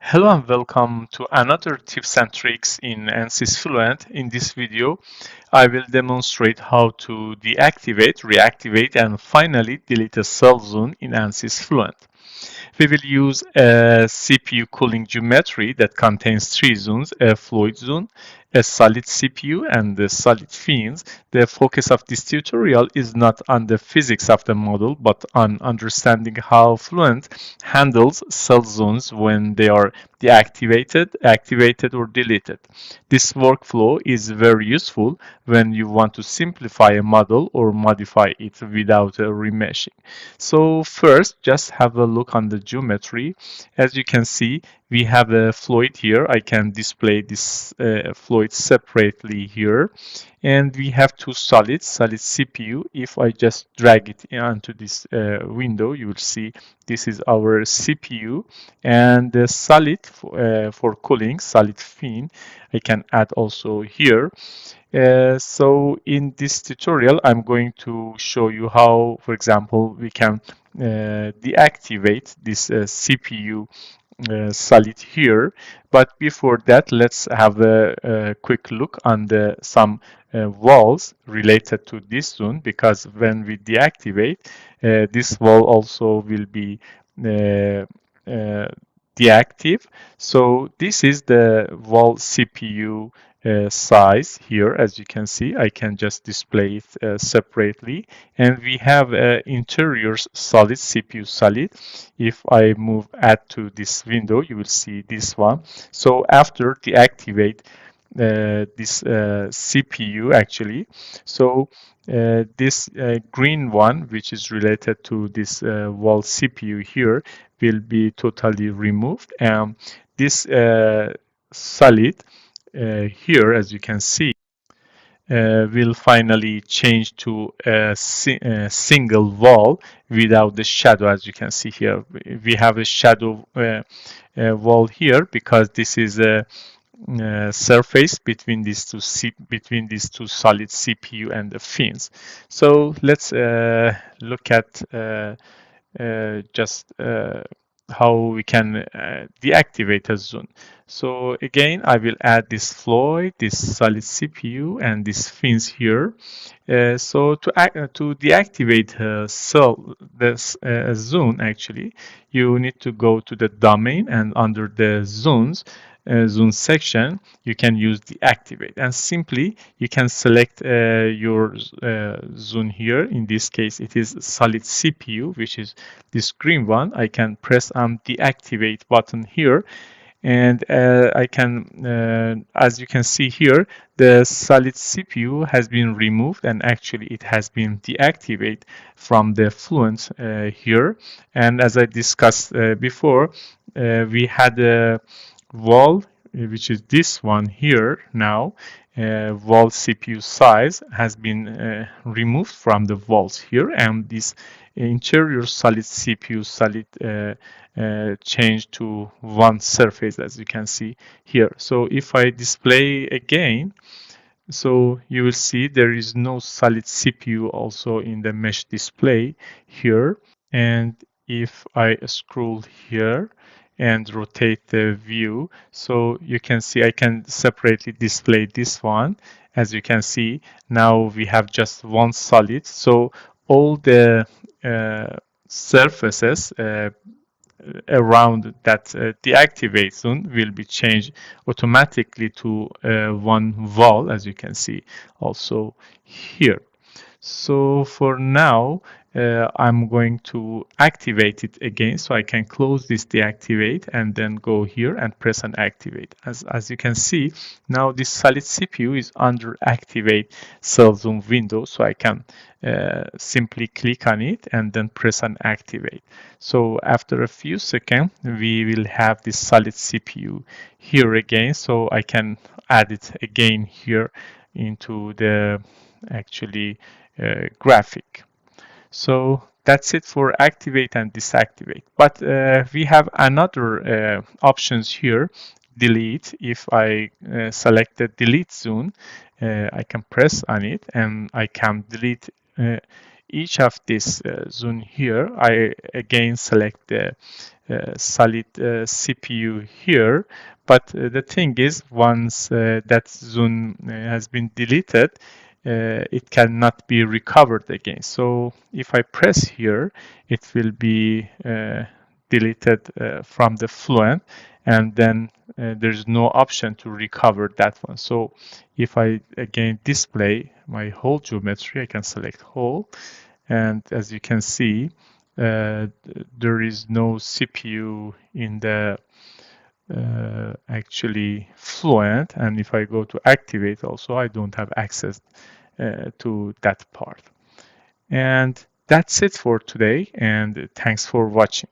Hello and welcome to another tips and tricks in Ansys Fluent. In this video, I will demonstrate how to deactivate, reactivate, and finally delete a cell zone in Ansys Fluent. We will use a CPU cooling geometry that contains three zones, a fluid zone, a solid CPU, and the solid fins. The focus of this tutorial is not on the physics of the model, but on understanding how Fluent handles cell zones when they are deactivated, activated, or deleted. This workflow is very useful when you want to simplify a model or modify it without remeshing. So first, just have a look on the geometry. As you can see, we have a fluid here. I can display this fluid separately here. And we have two solids, solid CPU. If I just drag it onto this window, you will see this is our CPU. And the solid for cooling, solid fin, I can add also here. So in this tutorial, I'm going to show you how, for example, we can deactivate this CPU solid here. But before that, let's have a quick look on some walls related to this zone, because when we deactivate, this wall also will be deactive. So this is the wall CPU size here. As you can see, I can just display it separately, and we have interior solid, CPU solid. If I move add to this window, you will see this one. So after deactivate this CPU actually, so this green one, which is related to this wall CPU here, will be totally removed. This solid here, as you can see, will finally change to a single wall without the shadow. As you can see here, we have a shadow wall here because this is a surface between these two solid CPU and the fins. So let's look at just how we can deactivate a zone. So again, I will add this fluid, this solid CPU, and these fins here. So to deactivate this zone, actually, you need to go to the domain, and under the zone section, you can use deactivate, and simply you can select your zone here. In this case, it is solid CPU, which is this green one. I can press on deactivate button here, and I can, as you can see here, the solid CPU has been removed, and actually it has been deactivated from the Fluent here. And as I discussed before, we had a wall, which is this one here now. Wall CPU size has been removed from the walls here, and this interior solid CPU solid changed to one surface, as you can see here. So if I display again, so you will see there is no solid CPU also in the mesh display here. And if I scroll here and rotate the view, so you can see I can separately display this one. As you can see, now we have just one solid. So all the surfaces around that deactivate zone will be changed automatically to one wall, as you can see also here. So for now, I'm going to activate it again, so I can close this deactivate and then go here and press on activate. As you can see, now this solid CPU is under activate cell zone window, so I can simply click on it and then press on activate. So after a few seconds, we will have this solid CPU here again, so I can add it again here into the actually graphic. So that's it for activate and deactivate. But we have another options here, delete. If I select the delete zone, I can press on it and I can delete each of this zone here, I again select the solid CPU here. But the thing is, once that zone has been deleted, it cannot be recovered again. So if I press here, it will be deleted from the Fluent, and then there's no option to recover that one. So if I again display my whole geometry, I can select whole, and as you can see, there is no CPU in the actually Fluent, and if I go to activate also, I don't have access to that part. And that's it for today, and thanks for watching.